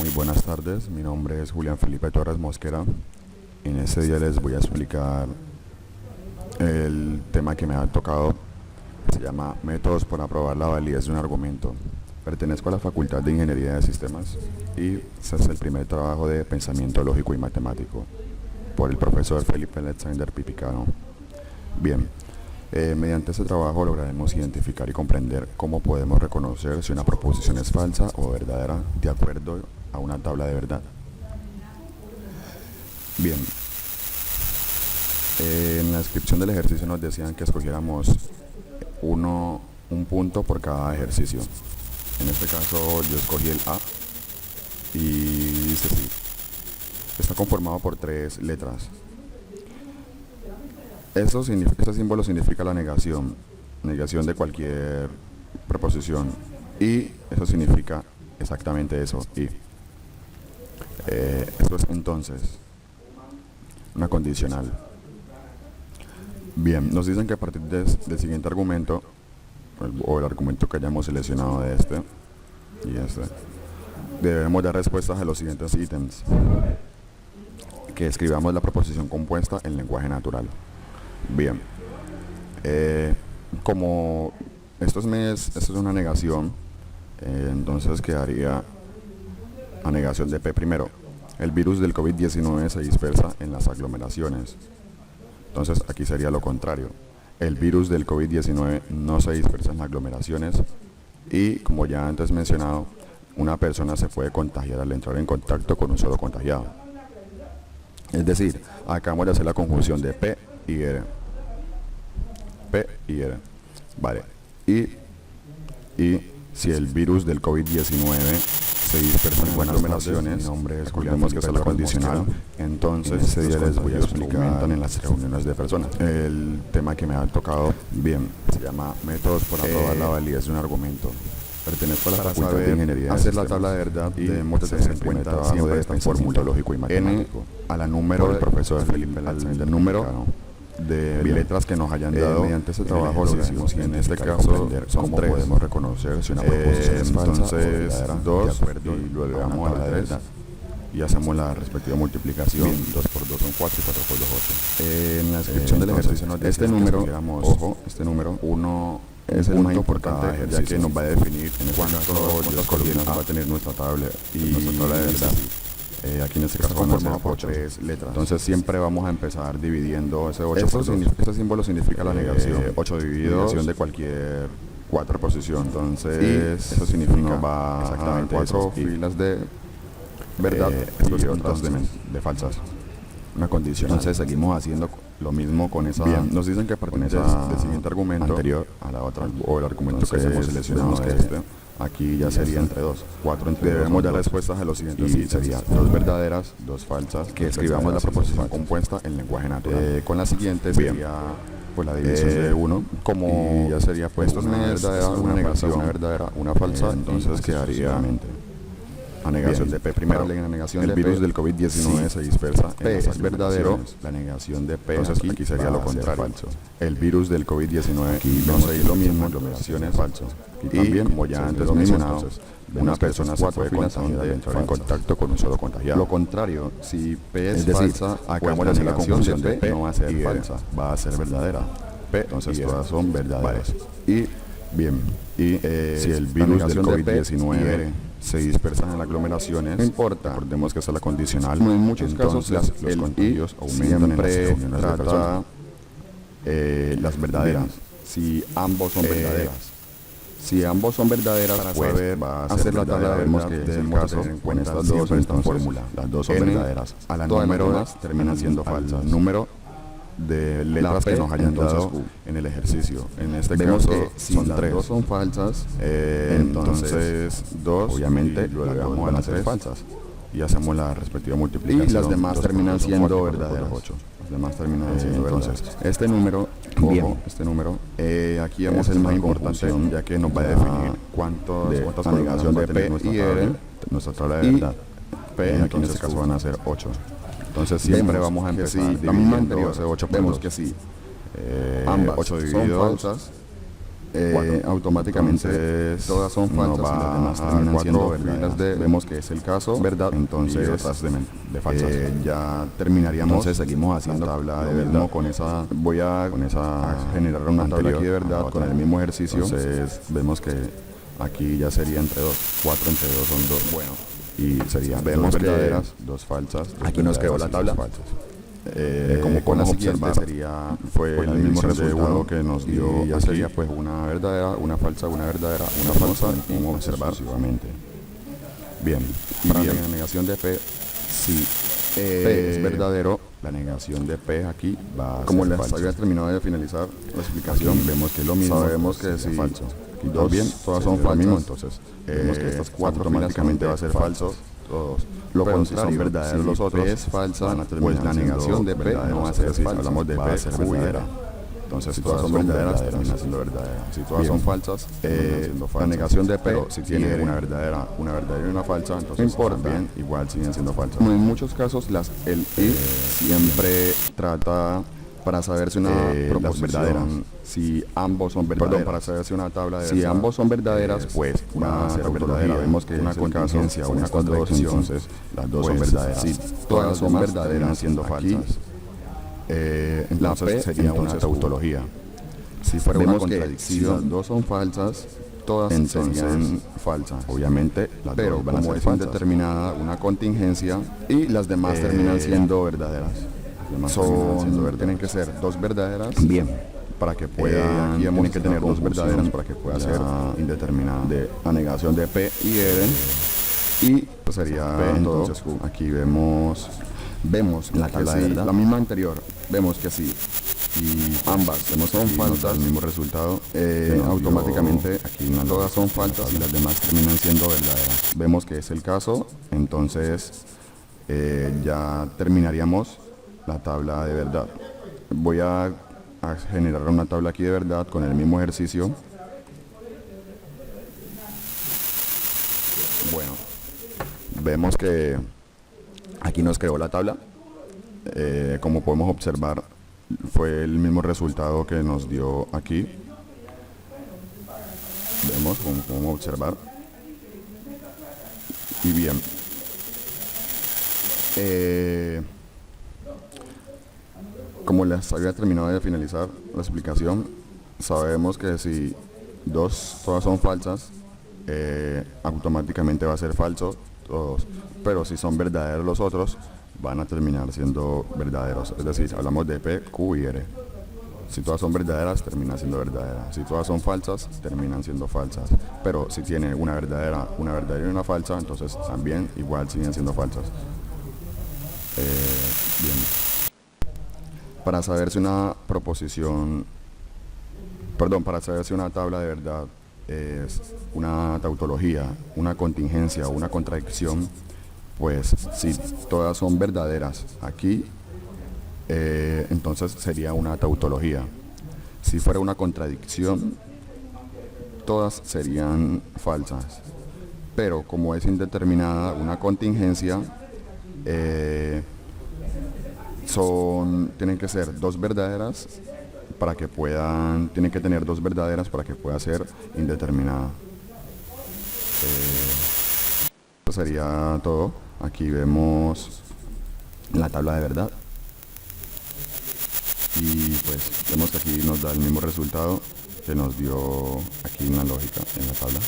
Muy buenas tardes, mi nombre es Julián Felipe Torres Mosquera. En este día les voy a explicar el tema que me ha tocado. Se llama Métodos para probar la validez de un argumento. Pertenezco a la Facultad de Ingeniería de Sistemas y este es el primer trabajo de pensamiento lógico y matemático por el profesor Felipe Alexander Pipicano. Bien, mediante este trabajo lograremos identificar y comprender cómo podemos reconocer si una proposición es falsa o verdadera de acuerdo a una tabla de verdad. Bien, en la descripción del ejercicio nos decían que escogiéramos un punto por cada ejercicio. En este caso yo escogí el A y dice así: está conformado por 3 letras. Este símbolo significa la negación de cualquier preposición, y eso significa exactamente eso, y esto es entonces una condicional. Bien, nos dicen que a partir del siguiente argumento, o el argumento que hayamos seleccionado de este y este, debemos dar respuestas a los siguientes ítems: que escribamos la proposición compuesta en lenguaje natural. Bien, como esto es una negación, entonces quedaría la negación de P primero. El virus del COVID-19 se dispersa en las aglomeraciones. Entonces aquí sería lo contrario: el virus del COVID-19 no se dispersa en las aglomeraciones, y como ya antes mencionado, una persona se puede contagiar al entrar en contacto con un solo contagiado. Es decir, acabamos de hacer la conjunción de P y R. P y R. Vale. Y si el virus del COVID-19 se dispersa en buenas aglomeraciones, recordemos que es la condicional, entonces ese día les voy a explicar en las reuniones de personas. El tema que me ha tocado, bien, se llama Métodos para probar la validez de un argumento. Pertenezco a la Facultad de Ingeniería. Hacer la tabla de verdad debemos tener en cuenta siempre esta fórmula lógico y matemático. A la número del profesor Felipe Alexander, número de letras que nos hayan dado. Mediante este trabajo lo hicimos, y en este caso son 3. Podemos reconocer si una proposición es falsa, entonces 2, y luego vamos a la 3 y hacemos la respectiva multiplicación. 2 por 2 son 4 y 4 por 2 8. En la descripción del ejercicio nos dice este número, ojo, este número 1 es el más importante, ya que nos va a definir en cuántas columnas va a tener nuestra tabla y nuestra tabla de verdad. Aquí en este caso conformado por 3 letras. Entonces siempre vamos a empezar dividiendo ese 8 por 2. Este símbolo significa la negación. 8 dividido negación de cualquier 4 posición. Entonces eso significa nos va exactamente 4 filas de verdad y otras de falsas. Una condición. Entonces seguimos haciendo lo mismo con esa. Bien, nos dicen que a partir del siguiente argumento anterior a la otra, o el argumento que hemos seleccionado, que aquí ya sería entre 2, 4 entre 2. Debemos dar respuestas a los siguientes, y sería 2 verdaderas, 2 falsas, que escribamos la proposición compuesta en lenguaje natural. Con la siguiente sería pues la división de 1, como ya sería pues una verdadera, una negación, una verdadera, una falsa, entonces quedaría la negación de P primero. La negación el virus del COVID-19 se dispersa en P es verdadero, la negación de P, entonces aquí sería lo contrario, falso. El virus del COVID-19 no se dice lo mismo, aglomeraciones, falso. Y también, como ya antes lo mencionado, una persona se puede contagiar al entrar en contacto con un solo contagiado. Lo contrario, si P es falsa, acabamos de hacer la confusión de P, no va a ser falsa, va a ser verdadera. P, entonces todas son verdaderas. Y bien, si el virus del COVID-19 se dispersan en las aglomeraciones, no importa, recordemos que esa es la condicional. En muchos casos los contagios aumentan en las reuniones de personas. Las verdaderas, si ambos son verdaderas. Si ambos son verdaderas, para saber, va a hacer la tabla, vemos que es el caso con estas dos en esta fórmula. Las dos son verdaderas. A la número terminan siendo falsas. Número de letras que nos hayan dado en el ejercicio. En este caso son 3. 2 son falsas, entonces 2 obviamente luego van a ser falsas y hacemos la respectiva multiplicación. Y las demás terminan siendo verdaderas. Las demás terminan siendo verdaderas. Este número, ojo, este número, aquí vemos el más importante, ya que nos va a definir cuántas combinaciones de P y R, nuestra tabla de verdad. P, aquí en este caso van a ser 8. Entonces siempre vamos a empezar dividiendo ese 8 por 2. Vemos que sí, ambas 8 dividido son falsas, automáticamente todas son falsas y las demás terminan siendo verdaderas. Vemos que es el caso, ¿verdad? Entonces otras de falsas. Ya terminaríamos. Entonces seguimos haciendo la tabla de verdad. Con esa voy a generar una tabla aquí de verdad con el mismo ejercicio. Entonces vemos que aquí ya sería entre 2, 4 entre 2 son 2. Bueno, y serían dos verdaderas, 2 falsas. Aquí nos quedó la tabla. Como podemos observar, fue el mismo resultado que nos dio. Ya sería pues una verdadera, una falsa, una verdadera, una falsa, y como observar sucesivamente. Bien, para la negación de P, si P es verdadero, la negación de P aquí va a ser como les había terminado de finalizar la explicación, aquí vemos que es lo mismo. Sabemos que si falso. Aquí dos bien, todas son falsas, entonces vemos que estas 4 automáticamente va a ser falso. Todos. Lo contrario, si son verdaderos los otros, es falsa, pues la negación de P no va a ser falsa. Hablamos de P, va a ser verdadera. Entonces, si todas son verdaderas, termina siendo verdadera. Si todas son falsas, la negación de P, pero si tiene una verdadera y una falsa, entonces no importa, bien, igual siguen siendo falsas. Como en muchos casos, el if siempre trata para saber si una proposición, si ambos son verdaderas. Perdón, para saber si una tabla de si ambos son verdaderas, pues va a ser verdadera. Vemos que una contingencia, una contradicción, entonces las dos son verdaderas. Si todas son verdaderas siendo falsas, entonces sería una tautología. Si fuera una contradicción, si las dos son falsas, todas serían falsas, obviamente, pero como es indeterminada, una contingencia, y las demás terminan siendo verdaderas. Tienen que ser 2 verdaderas. Bien. Para que puedan, tienen que tener 2 verdaderas para que pueda ser indeterminada. De la negación de P y R. Y pues sería P, entonces aquí vemos en la tabla de verdad, la misma anterior, vemos que sí. Y ambas son falsas, el mismo resultado, automáticamente aquí todas son falsas y las demás terminan siendo verdaderas. Vemos que es el caso, entonces ya terminaríamos la tabla de verdad. Voy a generar una tabla aquí de verdad con el mismo ejercicio. Bueno, vemos que aquí nos creó la tabla. Como podemos observar, fue el mismo resultado que nos dio aquí. Vemos, como podemos observar. Y bien. Como les había terminado de finalizar la explicación, sabemos que si todas son falsas, automáticamente va a ser falso todos, pero si son verdaderos los otros, van a terminar siendo verdaderos. Es decir, hablamos de P, Q y R. Si todas son verdaderas, terminan siendo verdaderas. Si todas son falsas, terminan siendo falsas. Pero si tiene una verdadera y una falsa, entonces también igual siguen siendo falsas. Bien. Para saber si una proposición, para saber si una tabla de verdad es una tautología, una contingencia o una contradicción, pues si todas son verdaderas aquí, entonces sería una tautología. Si fuera una contradicción, todas serían falsas. Pero como es indeterminada una contingencia, tienen que ser 2 verdaderas para que tienen que tener 2 verdaderas para que pueda ser indeterminada. Eso sería todo. Aquí vemos la tabla de verdad. Y pues vemos que aquí nos da el mismo resultado que nos dio aquí en la lógica, en la tabla.